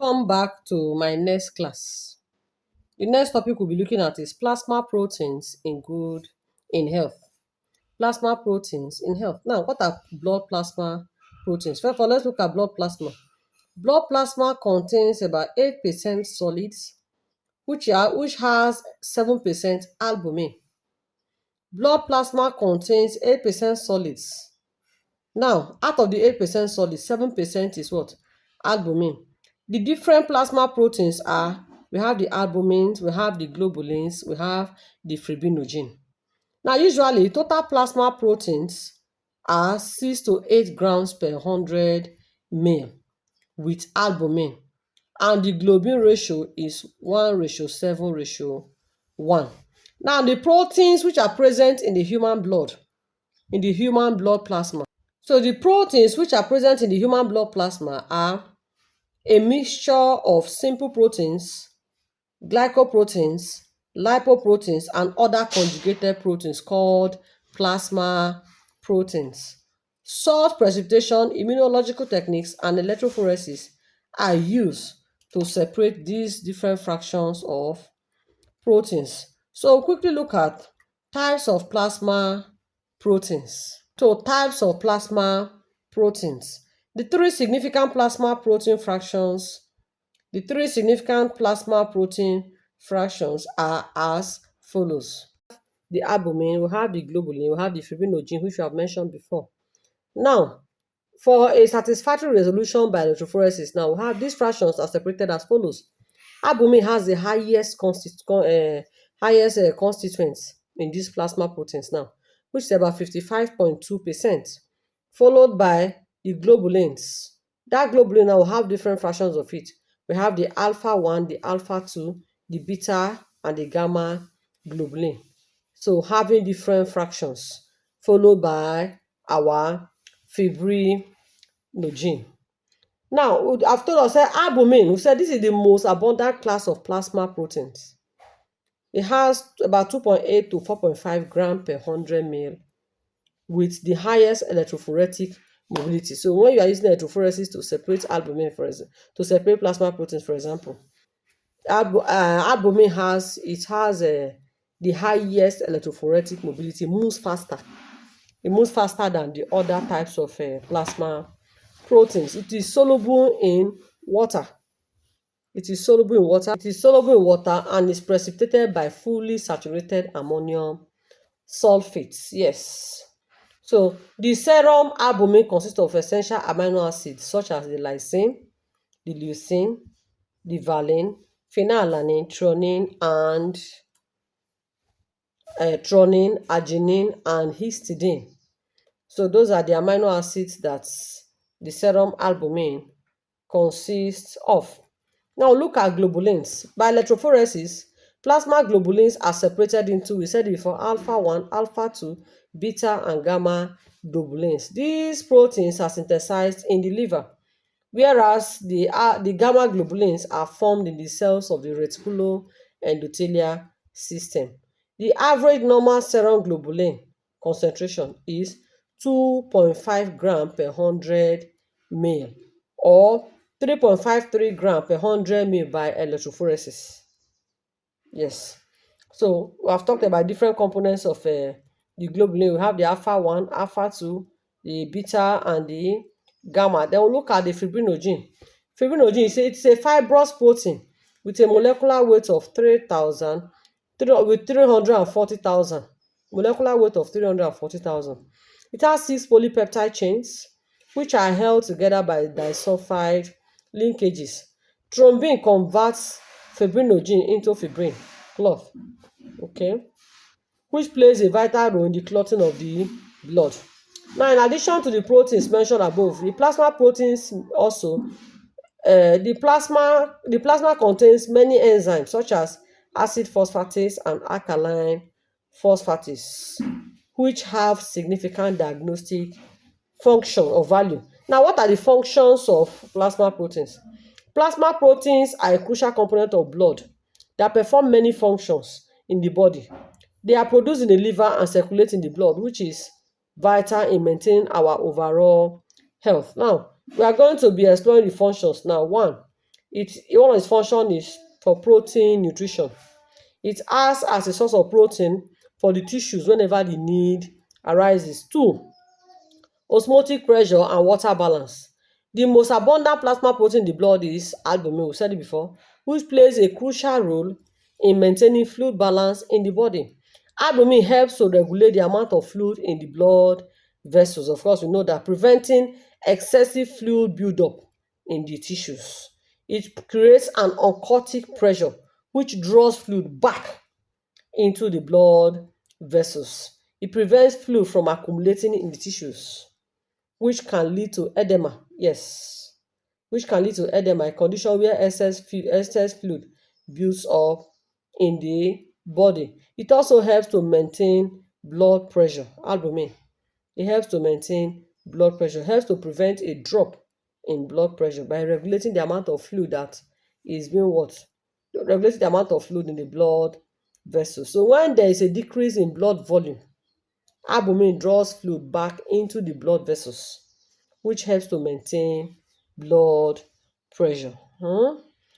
Come back to my next class. The next topic we'll be looking at is plasma proteins in health. Plasma proteins in health. Now, what are blood plasma proteins? First of all, let's look at blood plasma. Blood plasma contains about 8% solids, which has 7% albumin. Blood plasma contains 8% solids. Now, out of the 8% solids, 7% is what? Albumin. The different plasma proteins are, we have the albumins, we have the globulins, we have the fibrinogen. Now, usually, total plasma proteins are 6 to 8 grams per 100 ml with albumin. And the globin ratio is 1:7:1. Now, the proteins which are present in the human blood plasma. So the proteins which are present in the human blood plasma are a mixture of simple proteins, glycoproteins, lipoproteins, and other conjugated proteins called plasma proteins. Salt precipitation, immunological techniques, and electrophoresis are used to separate these different fractions of proteins. So we'll quickly look at types of plasma proteins. So types of plasma proteins. The three significant plasma protein fractions are as follows. The albumin, we have the globulin, we have the fibrinogen, which we have mentioned before. Now, for a satisfactory resolution by electrophoresis, now we have these fractions are separated as follows. Albumin has the highest constituents in these plasma proteins now, which is about 55.2%, followed by the globulins. That globulin now will have different fractions of it. We have the alpha 1, the alpha 2, the beta, and the gamma globulin. So having different fractions, followed by our fibrinogen. Now, I've told us that albumin, we said this is the most abundant class of plasma proteins. It has about 2.8 to 4.5 grams per 100 ml with the highest electrophoretic mobility. So when you are using electrophoresis to separate albumin, for example, to separate plasma proteins, for example, albumin has the highest electrophoretic mobility. It moves faster. It moves faster than the other types of plasma proteins. It is soluble in water. It is soluble in water and is precipitated by fully saturated ammonium sulfates. Yes. So the serum albumin consists of essential amino acids such as the lysine, the leucine, the valine, phenylalanine, threonine, arginine, and histidine. So those are the amino acids that the serum albumin consists of. Now look at globulins. By electrophoresis, plasma globulins are separated into, we said it before, alpha 1, alpha 2, beta, and gamma globulins. These proteins are synthesized in the liver, whereas the gamma globulins are formed in the cells of the reticuloendothelial system. The average normal serum globulin concentration is 2.5 grams per 100 ml or 3.53 grams per 100 ml by electrophoresis. Yes. So we have talked about different components of the globulin. We have the alpha 1, alpha 2, the beta, and the gamma. Then we'll look at the fibrinogen. Fibrinogen is it's a fibrous protein with a molecular weight of 340,000. Molecular weight of 340,000. It has 6 polypeptide chains, which are held together by disulfide linkages. Thrombin converts fibrinogen into fibrin cloth, okay, which plays a vital role in the clotting of the blood. Now, in addition to the proteins mentioned above, the plasma proteins also, the plasma contains many enzymes such as acid phosphatase and alkaline phosphatase, which have significant diagnostic function or value. Now, what are the functions of plasma proteins? Plasma proteins are a crucial component of blood that perform many functions in the body. They are produced in the liver and circulate in the blood, which is vital in maintaining our overall health. Now, we are going to be exploring the functions now. 1. One of its function is for protein nutrition. It acts as a source of protein for the tissues whenever the need arises. 2, osmotic pressure and water balance. The most abundant plasma protein in the blood is albumin, we said it before, which plays a crucial role in maintaining fluid balance in the body. Albumin helps to regulate the amount of fluid in the blood vessels. Of course, we know that, preventing excessive fluid buildup in the tissues. It creates an oncotic pressure which draws fluid back into the blood vessels. It prevents fluid from accumulating in the tissues, which can lead to edema. Yes, which can lead to edema, a condition where excess fluid builds up in the body. It also helps to maintain blood pressure. Albumin, it helps to maintain blood pressure, helps to prevent a drop in blood pressure by regulating the amount of fluid that is being regulating the amount of fluid in the blood vessel. So when there is a decrease in blood volume, albumin draws fluid back into the blood vessels, which helps to maintain blood pressure.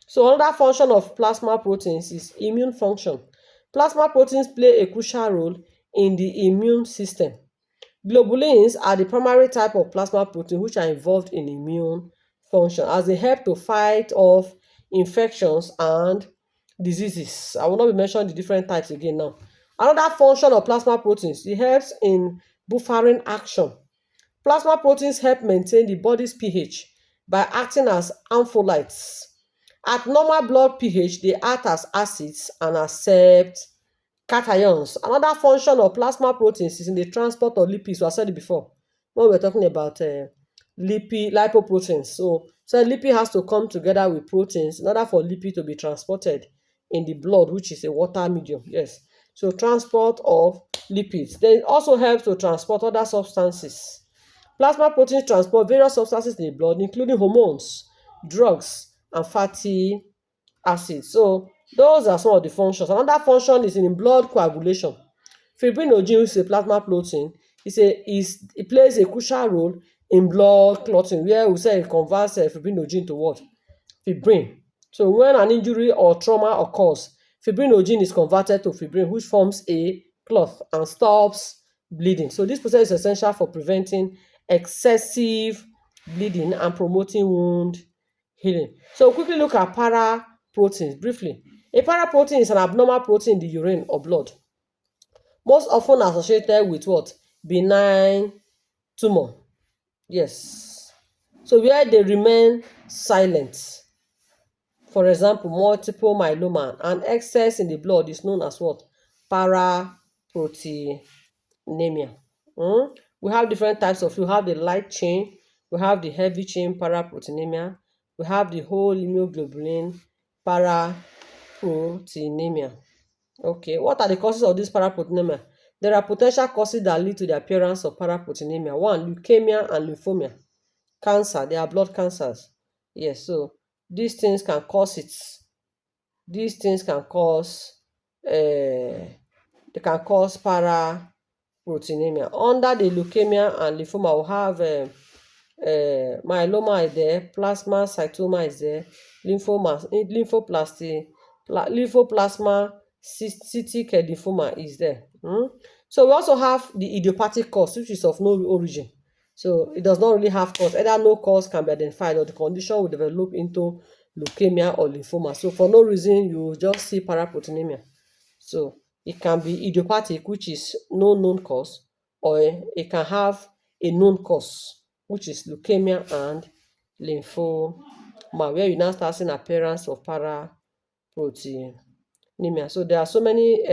So another function of plasma proteins is immune function. Plasma proteins play a crucial role in the immune system. Globulins are the primary type of plasma protein which are involved in immune function, as they help to fight off infections and diseases. I will not be mentioning the different types again now. Another function of plasma proteins, it helps in buffering action. Plasma proteins help maintain the body's pH by acting as ampholytes. At normal blood pH, they act as acids and accept cations. Another function of plasma proteins is in the transport of lipids. I said it before when we were talking about lipoproteins. So lipid has to come together with proteins in order for lipid to be transported in the blood, which is a water medium. Yes. So transport of lipids. Then it also helps to transport other substances. Plasma proteins transport various substances in the blood, including hormones, drugs, and fatty acids. So those are some of the functions. Another function is in blood coagulation. Fibrinogen, which is a plasma protein, it plays a crucial role in blood clotting, where we say it converts fibrinogen to what? Fibrin. So when an injury or trauma occurs, fibrinogen is converted to fibrin, which forms a clot and stops bleeding. So this process is essential for preventing excessive bleeding and promoting wound healing. So quickly look at paraproteins briefly. A paraprotein is an abnormal protein in the urine or blood, most often associated with what? Benign tumor. Yes. So where they remain silent. For example, multiple myeloma, and excess in the blood is known as what? Paraproteinemia. We have different types of, we have the light chain, we have the heavy chain paraproteinemia, we have the whole immunoglobulin paraproteinemia. Okay, what are the causes of this paraproteinemia? There are potential causes that lead to the appearance of paraproteinemia. 1, leukemia and lymphoma. Cancer, they are blood cancers. Yes, so these things can cause it. These things can cause paraproteinemia. Under the leukemia and lymphoma, we have myeloma is there, plasmacytoma is there, lymphoplasmacytic lymphoma is there. So we also have the idiopathic cause, which is of no origin. So it does not really have cause. Either no cause can be identified, or the condition will develop into leukemia or lymphoma. So for no reason, you just see paraproteinemia. So it can be idiopathic, which is no known cause, or it can have a known cause, which is leukemia and lymphoma, where you now start seeing appearance of paraproteinemia. So there are so many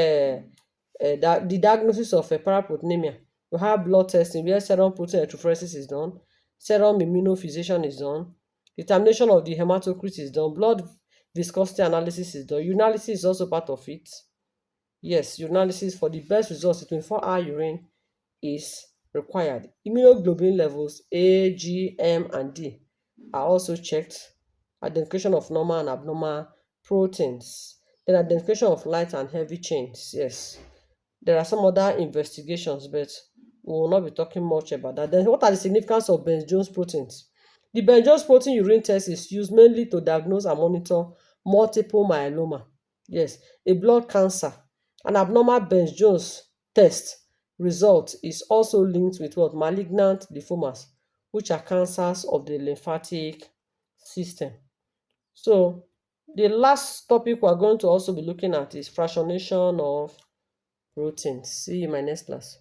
the diagnosis of paraproteinemia. We have blood testing, where serum protein electrophoresis is done, serum immunofixation is done, determination of the hematocrit is done, blood viscosity analysis is done, urinalysis is also part of it. Yes, urinalysis for the best results, 24-hour urine is required. Immunoglobulin levels A, G, M, and D are also checked. Identification of normal and abnormal proteins. Then identification of light and heavy chains. Yes. There are some other investigations, but we will not be talking much about that. Then what are the significance of Bence-Jones proteins? The Benjo's protein urine test is used mainly to diagnose and monitor multiple myeloma. Yes, a blood cancer. An abnormal Benjo's test result is also linked with what? Malignant lymphomas, which are cancers of the lymphatic system. So, the last topic we're going to also be looking at is fractionation of protein. See you in my next class.